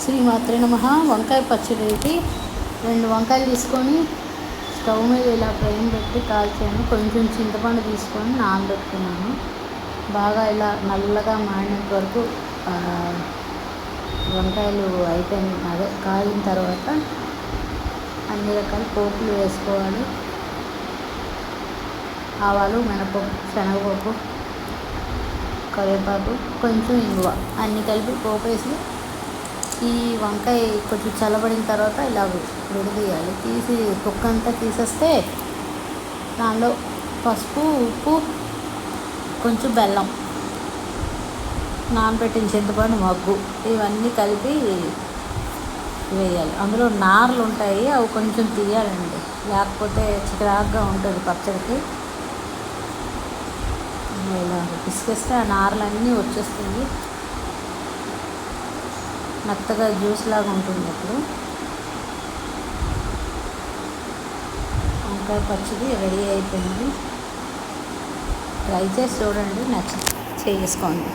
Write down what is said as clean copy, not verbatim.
శ్రీమాత్రే నమః. వంకాయ పచ్చడికి 2 వంకాయలు తీసుకొని స్టవ్ మీద ఇలా ఫ్లేమ్ పెట్టి కాల్చాను. కొంచెం చింతపండు తీసుకొని నానబెట్టుకున్నాను. బాగా ఇలా నల్లగా మాడినంత వరకు వంకాయలు అయిపోయిన అదే కాలిన తర్వాత అన్ని రకాల పోపులు వేసుకోవాలి. ఆవాలు, మినపప్పు, శనగపప్పు, కరివేపాకు, కొంచెం ఇంగువ అన్నీ కలిపి పోపు వేసి ఈ వంకాయ కొంచెం చల్లబడిన తర్వాత ఇలా విడదీయాలి. తీసి కుక్క అంతా తీసేస్తే దానిలో పసుపు, ఉప్పు, కొంచెం బెల్లం, నానబెట్టిన చింతపండు, మగ్గు ఇవన్నీ కలిపి వేయాలి. అందులో నారలు ఉంటాయి, అవి కొంచెం తీయాలండి, లేకపోతే చిరాగ్గా ఉంటుంది పచ్చడికి. ఇలా పిసికేస్తే ఆ నారలన్నీ వచ్చేస్తాయి, మెత్తగా జ్యూస్ లాగా ఉంటుంది. అప్పుడు వంకాయ పచ్చడి రెడీ అయిపోయింది. ట్రై చేసి చూడండి, నచ్చి చేసుకోండి.